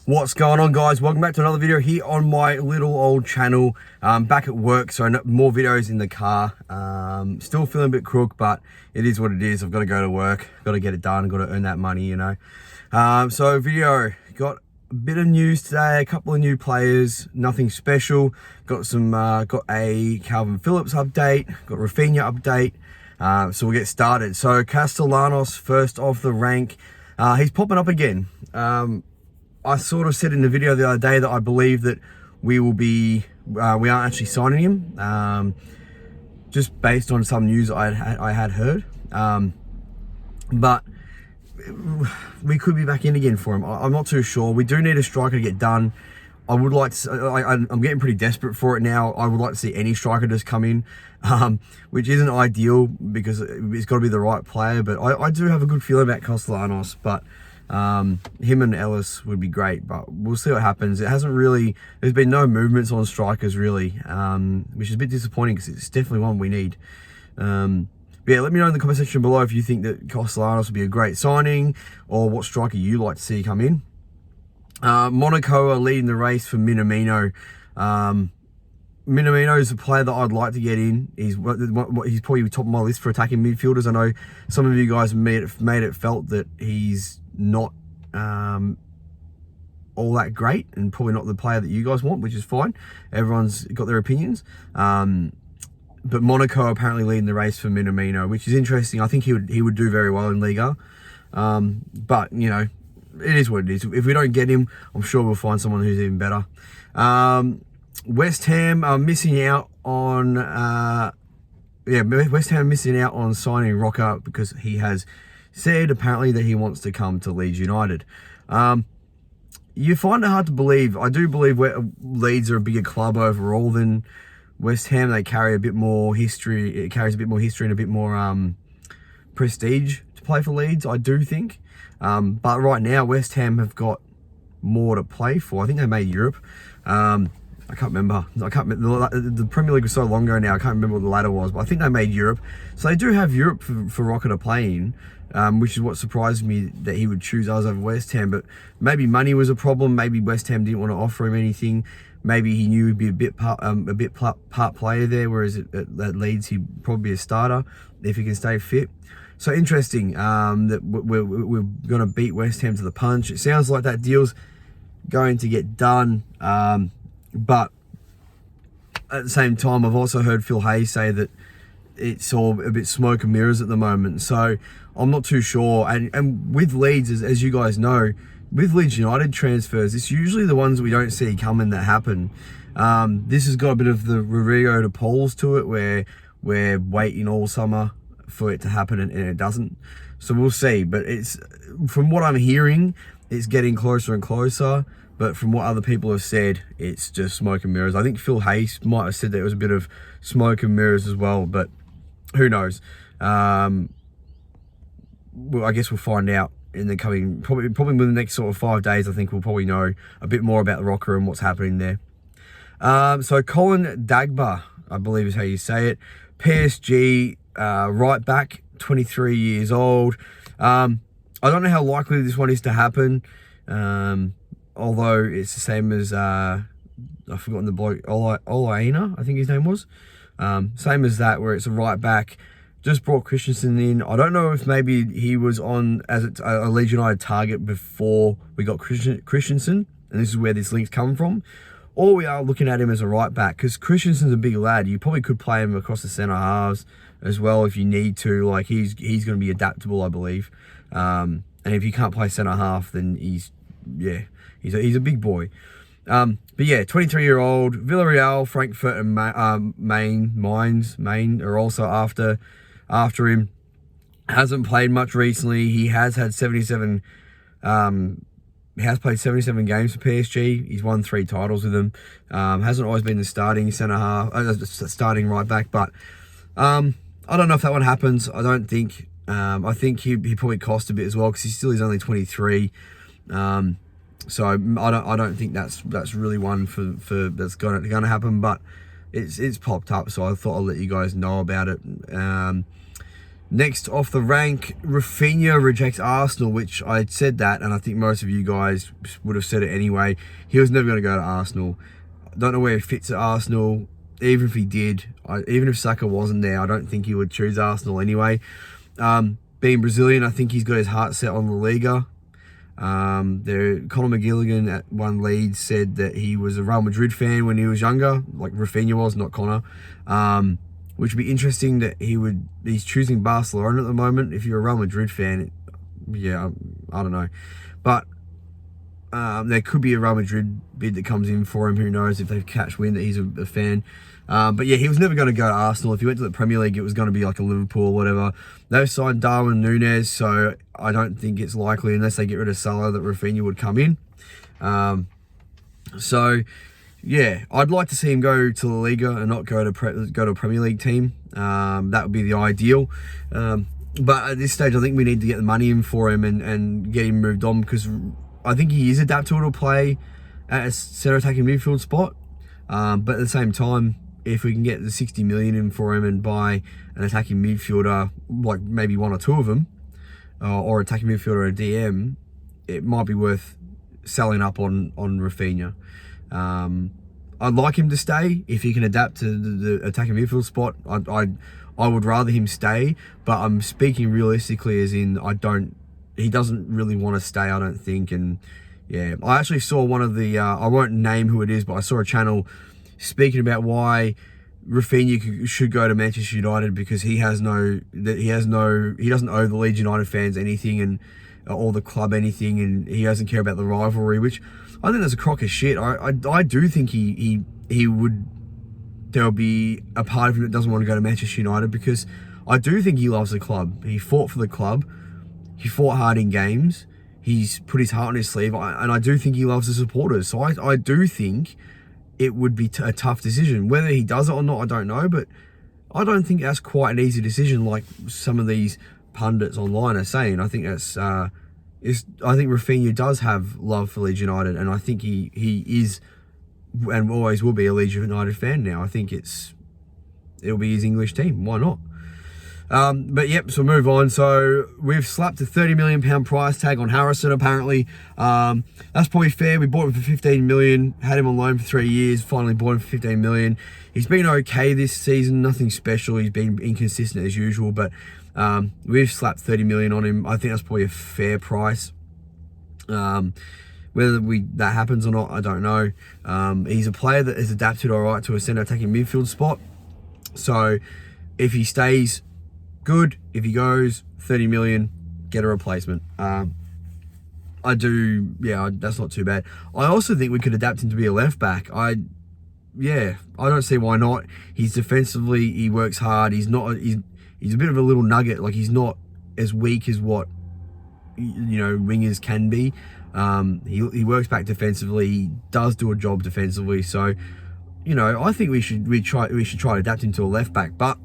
What's going on, guys? Welcome back to another video here on my little old channel. Back at work, so more videos in the car. Still feeling a bit crook, but it is what it is. I've got to go to work, got to get it done, got to earn that money, you know. So video, got a bit of news today, a couple of new players, nothing special. Got a Calvin Phillips update, got Rafinha update. So we'll get started. So Castellanos, first off the rank. He's popping up again. I sort of said in the video the other day that I believe that we aren't actually signing him, just based on some news I had heard. But we could be back in again for him. I'm not too sure. We do need a striker to get done. I would like to. I'm getting pretty desperate for it now. I would like to see any striker just come in, which isn't ideal because it's got to be the right player. But I do have a good feeling about Castellanos, but. Him and Ellis would be great, but we'll see what happens. There's been no movements on strikers really, which is a bit disappointing because it's definitely one we need. But yeah, let me know in the comment section below if you think that Castellanos would be a great signing or what striker you'd like to see come in. Monaco are leading the race for Minamino. Minamino is a player that I'd like to get in. He's probably top of my list for attacking midfielders. I know some of you guys made it felt that he's not all that great and probably not the player that you guys want, which is fine. Everyone's got their opinions. But Monaco are apparently leading the race for Minamino, which is interesting. I think he would do very well in Liga. But you know, it is what it is. If we don't get him, I'm sure we'll find someone who's even better. West Ham are missing out on West Ham missing out on signing Roca because he has said apparently that he wants to come to Leeds United. You find it hard to believe. I do believe Leeds are a bigger club overall than West Ham. They carry a bit more history. It carries a bit more history and a bit more prestige to play for Leeds, I do think. But right now, West Ham have got more to play for. I think they made Europe. I can't remember. The Premier League was so long ago now. I can't remember what the ladder was, but I think they made Europe. So they do have Europe for Roca to play in, which is what surprised me that he would choose us over West Ham. But maybe money was a problem. Maybe West Ham didn't want to offer him anything. Maybe he knew he'd be a bit part player there, whereas at Leeds he'd probably be a starter if he can stay fit. So interesting that we're going to beat West Ham to the punch. It sounds like that deal's going to get done. But at the same time, I've also heard Phil Hayes say that it's all a bit smoke and mirrors at the moment. So I'm not too sure. And with Leeds, as you guys know, with Leeds United transfers, it's usually the ones we don't see coming that happen. This has got a bit of the Rodrigo to Pauls to it, where we're waiting all summer for it to happen and it doesn't. So we'll see. But it's, from what I'm hearing, it's getting closer and closer. But from what other people have said, it's just smoke and mirrors. I think Phil Hayes might have said that it was a bit of smoke and mirrors as well, but who knows? Well, I guess we'll find out in the coming, probably within the next sort of 5 days. I think we'll probably know a bit more about the Roca and what's happening there. So Colin Dagba, I believe is how you say it. PSG right back, 23 years old. I don't know how likely this one is to happen. Although it's the same as, I've forgotten the bloke, Olaina, I think his name was. Same as that, where it's a right back. Just brought Christensen in. I don't know if maybe he was on as a Leeds United target before we got Christensen, and this is where this link's come from. Or we are looking at him as a right back, because Christensen's a big lad. You probably could play him across the centre halves as well if you need to. Like, he's going to be adaptable, I believe. And if you can't play centre half, then he's a big boy. But yeah, 23-year-old, Villarreal, Frankfurt, and Main are also after him. Hasn't played much recently. He has had 77. He has played 77 games for PSG. He's won 3 titles with them. Hasn't always been the starting centre half, starting right back. But I don't know if that one happens. I don't think. I think he probably cost a bit as well because he still is only 23. So I don't think that's really one for that's gonna happen, but it's popped up, so I thought I'll let you guys know about it. Next off the rank, Rafinha rejects Arsenal, which I said that, and I think most of you guys would have said it anyway. He was never going to go to Arsenal. I don't know where he fits at Arsenal. Even if he did, even if Saka wasn't there, I don't think he would choose Arsenal anyway. Being Brazilian, I think he's got his heart set on La Liga. Conor McGilligan at One Leeds said that he was a Real Madrid fan when he was younger, like Rafinha was, not Conor. Which would be interesting that he's choosing Barcelona at the moment. If you're a Real Madrid fan, yeah, I don't know. But there could be a Real Madrid bid that comes in for him. Who knows if they catch wind that he's a fan. But yeah, he was never going to go to Arsenal. If he went to the Premier League, it was going to be like a Liverpool or whatever. They've signed Darwin Núñez, so I don't think it's likely, unless they get rid of Salah, that Rafinha would come in. So yeah, I'd like to see him go to La Liga and not go to a Premier League team. That would be the ideal. But at this stage, I think we need to get the money in for him and get him moved on, because I think he is adaptable to play at a centre attacking midfield spot. But at the same time, if we can get the 60 million in for him and buy an attacking midfielder, like maybe one or two of them, or attacking midfielder or a DM, it might be worth selling up on Rafinha. I'd like him to stay if he can adapt to the attacking midfield spot. I would rather him stay, but I'm speaking realistically, as in he doesn't really want to stay, I don't think. And yeah, I actually saw one of the I won't name who it is, but I saw a channel speaking about why Rafinha should go to Manchester United, because he doesn't owe the Leeds United fans anything, and or the club anything, and he doesn't care about the rivalry, which I think that's a crock of shit. I do think there'll be a part of him that doesn't want to go to Manchester United, because I do think he loves the club. He fought for the club. He fought hard in games. He's put his heart on his sleeve, and I do think he loves the supporters. So I do think it would be a tough decision. Whether he does it or not, I don't know, but I don't think that's quite an easy decision like some of these pundits online are saying. I think I think Rafinha does have love for Leeds United, and I think he is and always will be a Leeds United fan now. I think it'll be his English team. Why not? But yep, so move on. So we've slapped a £30 million price tag on Harrison, apparently. That's probably fair. We bought him for 15 million, had him on loan for 3 years, finally bought him for 15 million. He's been okay this season, nothing special. He's been inconsistent as usual, but we've slapped 30 million on him. I think that's probably a fair price. Whether that happens or not, I don't know. He's a player that has adapted all right to a centre attacking midfield spot. So if he stays, good. If he goes, 30 million, get a replacement. That's not too bad. I also think we could adapt him to be a left back. I don't see why not. He's defensively, he works hard. He's a bit of a little nugget. Like, he's not as weak as what wingers can be. He works back defensively. He does do a job defensively. So, I think we should try to adapt him to a left back. But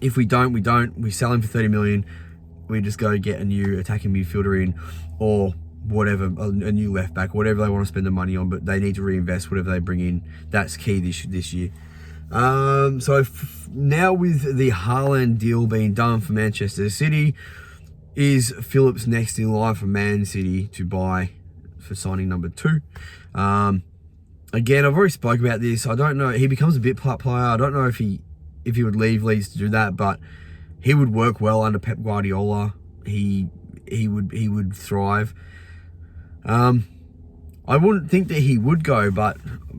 if we don't. We sell him for 30 million. We just go get a new attacking midfielder in, or whatever, a new left back, whatever they want to spend the money on. But they need to reinvest whatever they bring in. That's key this year. Now with the Haaland deal being done for Manchester City, is Phillips next in line for Man City to buy for signing number 2. Again, I've already spoke about this. I don't know. He becomes a bit player. I don't know if he would leave Leeds to do that, but he would work well under Pep Guardiola. He would thrive. I wouldn't think that he would go, but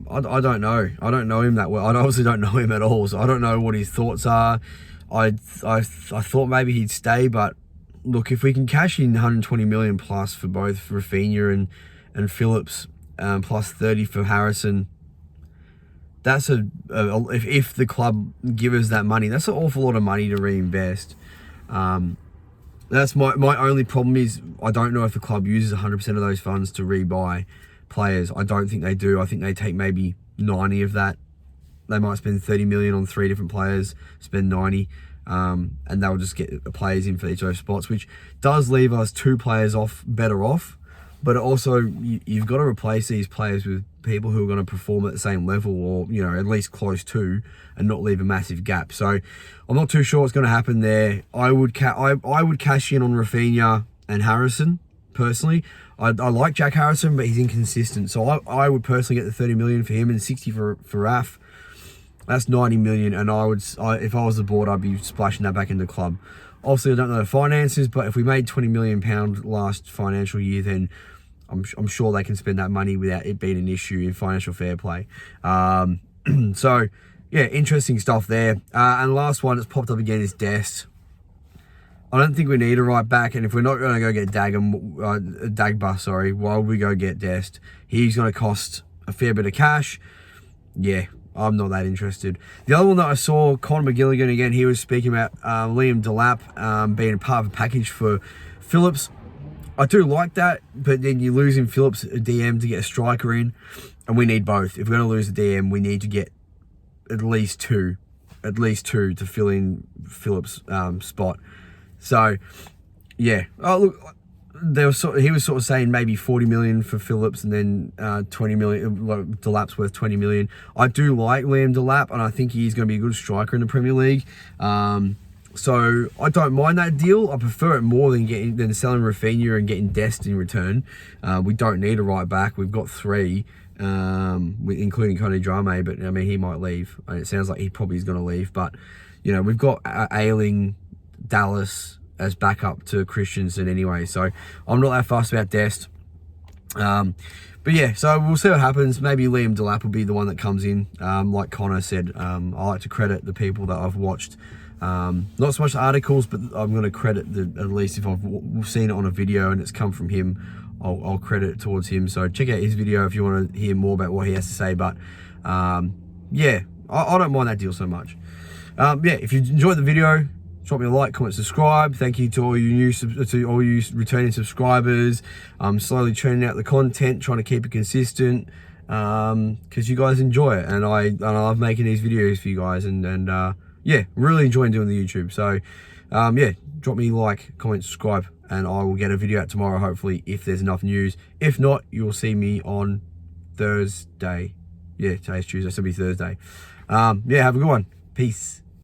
I don't know. I don't know him that well. I obviously don't know him at all, so I don't know what his thoughts are. I thought maybe he'd stay, but look, if we can cash in 120 million plus for both Rafinha and Phillips, plus 30 for Harrison, that's if the club give us that money, that's an awful lot of money to reinvest. That's my only problem is I don't know if the club uses 100% of those funds to rebuy players. I don't think they do. I think they take maybe 90 of that. They might spend 30 million on 3 different players, spend 90, and they'll just get the players in for each of those spots, which does leave us 2 players better off. but also you've got to replace these players with people who are going to perform at the same level, or at least close to, and not leave a massive gap. So I'm not too sure what's going to happen there. I would cash in on Rafinha and Harrison personally. I like Jack Harrison, but he's inconsistent. So I would personally get the 30 million for him and 60 for Raf. That's 90 million, and if I was the board, I'd be splashing that back into the club. Obviously, I don't know the finances, but if we made £20 million last financial year, then I'm sure they can spend that money without it being an issue in financial fair play. So, yeah, interesting stuff there. And the last one that's popped up again is Dest. I don't think we need a right back, and if we're not going to go get Dagba, why would we go get Dest? He's going to cost a fair bit of cash. Yeah, I'm not that interested. The other one that I saw, Conor McGilligan, again, he was speaking about Liam Delap being a part of a package for Phillips. I do like that, but then you're losing Phillips a DM to get a striker in, and we need both. If we're going to lose a DM, we need to get at least two to fill in Phillips' spot. So, yeah. Oh, look, he was sort of saying maybe 40 million for Phillips, and then 20 million. Delap's worth 20 million. I do like Liam Delap, and I think he's going to be a good striker in the Premier League. So I don't mind that deal. I prefer it more than selling Rafinha and getting Dest in return. We don't need a right back. We've got three, including Conor Drame, but I mean he might leave. And it sounds like he probably is going to leave. But we've got Ayling, Dallas as backup to Christensen anyway. So I'm not that fussed about Dest. But yeah, so we'll see what happens. Maybe Liam Delap will be the one that comes in. Like Connor said, I like to credit the people that I've watched. Not so much the articles, but I'm going to credit at least if I've seen it on a video and it's come from him, I'll credit it towards him. So check out his video if you want to hear more about what he has to say. But yeah, I don't mind that deal so much. Yeah, if you enjoyed the video, drop me a like, comment, subscribe. Thank you to all you returning subscribers. I'm slowly churning out the content, trying to keep it consistent, because you guys enjoy it, and I love making these videos for you guys, and yeah, really enjoying doing the YouTube. So yeah, drop me a like, comment, subscribe, and I will get a video out tomorrow, hopefully, if there's enough news. If not, you'll see me on Thursday. Yeah, today's Tuesday, so it'll be Thursday. Yeah, have a good one. Peace.